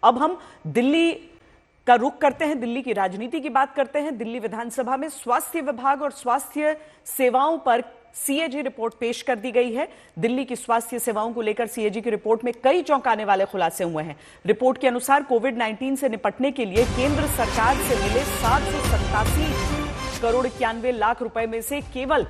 अब हम दिल्ली का रुख करते हैं, दिल्ली की राजनीति की बात करते हैं। दिल्ली विधानसभा में स्वास्थ्य विभाग और स्वास्थ्य सेवाओं पर सीएजी रिपोर्ट पेश कर दी गई है। दिल्ली की स्वास्थ्य सेवाओं को लेकर सीएजी की रिपोर्ट में कई चौंकाने वाले खुलासे हुए हैं। रिपोर्ट के अनुसार कोविड-19 से निपटने के लिए केंद्र सरकार से मिले 787 करोड़ 91 लाख रुपए में से केवल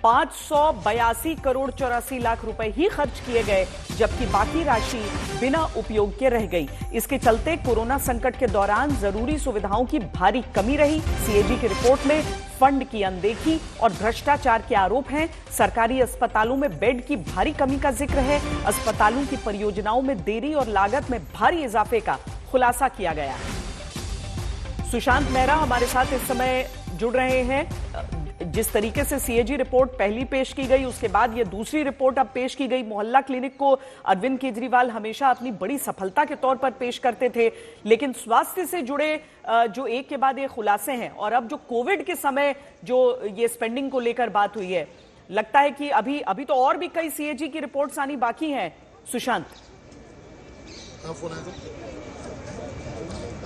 582 करोड़ 84 लाख रुपए ही खर्च किए गए, जबकि बाकी राशि बिना उपयोग के रह गई। इसके चलते कोरोना संकट के दौरान जरूरी सुविधाओं की भारी कमी रही। सीएजी की रिपोर्ट में फंड की अनदेखी और भ्रष्टाचार के आरोप हैं। सरकारी अस्पतालों में बेड की भारी कमी का जिक्र है। अस्पतालों की परियोजनाओं में देरी और लागत में भारी इजाफे का खुलासा किया गया है। सुशांत मेहरा हमारे साथ इस समय जुड़ रहे हैं। जिस तरीके से सीएजी रिपोर्ट पहली पेश की गई, उसके बाद ये दूसरी रिपोर्ट अब पेश की गई। मोहल्ला क्लिनिक को अरविंद केजरीवाल हमेशा अपनी बड़ी सफलता के तौर पर पेश करते थे, लेकिन स्वास्थ्य से जुड़े जो एक के बाद एक खुलासे हैं और अब जो कोविड के समय जो ये स्पेंडिंग को लेकर बात हुई है, लगता है कि अभी तो और भी कई सीएजी की रिपोर्ट्स आनी बाकी हैं। सुशांत,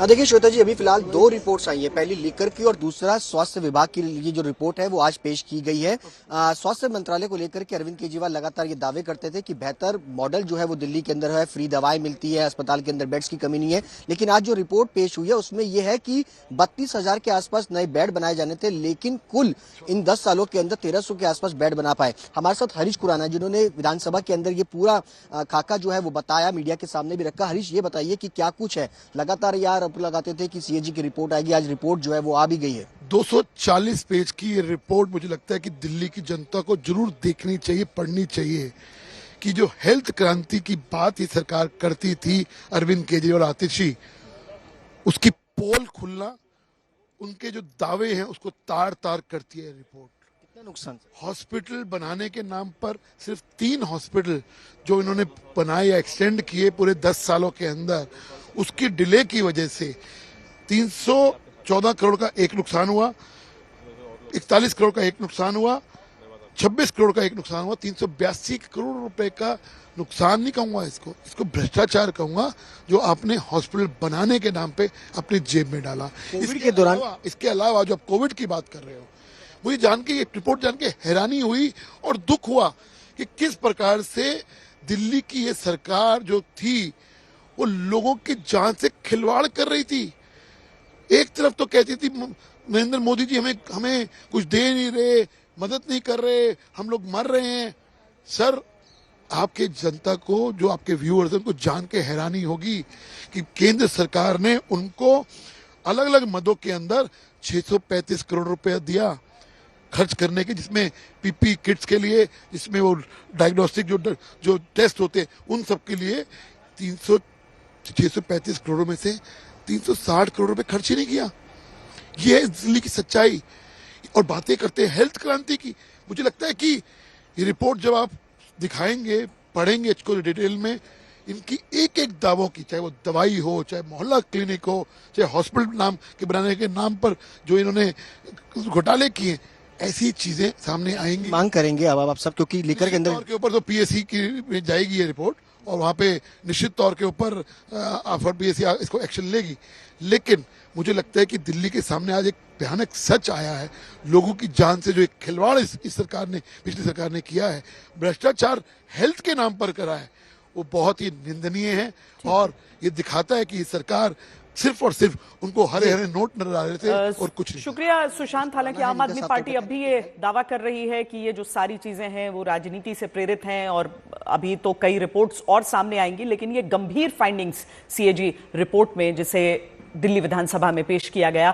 देखिए श्वेता जी, अभी फिलहाल 2 रिपोर्ट्स आई है, पहली लीकर की और दूसरा स्वास्थ्य विभाग की ये जो रिपोर्ट है वो आज पेश की गई है। स्वास्थ्य मंत्रालय को लेकर के अरविंद केजरीवाल लगातार ये दावे करते थे कि बेहतर मॉडल जो है वो दिल्ली के अंदर है, फ्री दवाएं मिलती है, अस्पताल के अंदर बेड्स की कमी नहीं है। लेकिन आज जो रिपोर्ट पेश हुई है उसमें यह है कि 32,000 के आसपास नए बेड बनाए जाने थे, लेकिन कुल इन 10 सालों के अंदर 1300 के आसपास बेड बना पाए। हमारे साथ हरीश खुराना, जिन्होंने विधानसभा के अंदर ये पूरा खाका जो है वो बताया, मीडिया के सामने भी रखा। हरीश, ये बताइए कि क्या कुछ है, लगातार यार लगाते थे कि सीएजी की रिपोर्ट आएगी, आज रिपोर्ट जो है वो आ भी गई है। 240 पेज की ये रिपोर्ट मुझे लगता है कि दिल्ली की जनता को जरूर देखनी चाहिए, पढ़नी चाहिए कि जो हेल्थ क्रांति की बात ये सरकार करती थी, अरविंद केजरीवाल आतिशी, उसकी पोल खुलना, उनके जो दावे हैं उसको तार तार करती है रिपोर्ट। कितना नुकसान? हॉस्पिटल बनाने के नाम पर सिर्फ 3 हॉस्पिटल जो इन्होंने बनाए या एक्सटेंड किए पूरे 10 सालों के अंदर, उसकी डिले की वजह से 314 करोड़ का एक नुकसान हुआ, 41 करोड़ का एक नुकसान हुआ, 26 करोड़ का एक नुकसान हुआ, 382 करोड़ रुपए का नुकसान नहीं कहूंगा इसको भ्रष्टाचार कहूंगा, जो आपने हॉस्पिटल बनाने के नाम पे अपनी जेब में डाला। इसके अलावा जो आप कोविड की बात कर रहे हो, मुझे जान के ये रिपोर्ट जान के हैरानी हुई और दुख हुआ कि किस प्रकार से दिल्ली की ये सरकार जो थी वो लोगों की जान से खिलवाड़ कर रही थी। एक तरफ तो कहती थी नरेंद्र मोदी जी हमें कुछ दे नहीं रहे, मदद नहीं कर रहे, हम लोग मर रहे हैं। सर, आपके जनता को, जो आपके व्यूअर्स हैं, उनको जान के हैरानी होगी कि केंद्र सरकार ने उनको अलग अलग मदों के अंदर 635 करोड़ रुपया दिया खर्च करने के, जिसमें पीपी किट्स के लिए, जिसमें वो डायग्नोस्टिक जो टेस्ट होते हैं उन सब के लिए 635 करोड़ में से 360 करोड़ रुपए खर्च ही नहीं किया। ये है दिल्ली की सच्चाई। और बातें करते हैं हेल्थ क्रांति की, मुझे लगता है कि ये रिपोर्ट जब आप दिखाएंगे, पढ़ेंगे इसको डिटेल में, इनकी एक एक दावों की, चाहे वो दवाई हो, चाहे मोहल्ला क्लिनिक हो, चाहे हॉस्पिटल नाम के बनाने के नाम पर जो इन्होंने घोटाले किए, ऐसी चीजें सामने आएंगी। मांग करेंगे अब आप सब, क्योंकि लीकर के अंदर के ऊपर तो पीएससी की जाएगी ये रिपोर्ट और वहां पे निश्चित तौर के ऊपर पीएससी इसको एक्शन लेगी। लेकिन मुझे लगता है कि दिल्ली के सामने आज एक भयानक सच आया है। लोगों की जान से जो एक खिलवाड़ इस सरकार ने, पिछली सरकार ने किया है, भ्रष्टाचार हेल्थ के नाम पर करा है, वो बहुत ही निंदनीय है। और ये दिखाता है कि ये सरकार सिर्फ और सिर्फ उनको हरे हरे नोट नजर आ रहे थे और कुछ नहीं। शुक्रिया सुशांत। हालांकि आम आदमी पार्टी अब भी ये दावा कर रही है कि ये जो सारी चीजें हैं वो राजनीति से प्रेरित हैं और अभी तो कई रिपोर्ट्स और सामने आएंगी, लेकिन ये गंभीर फाइंडिंग्स सीएजी रिपोर्ट में जिसे दिल्ली विधानसभा में पेश किया गया।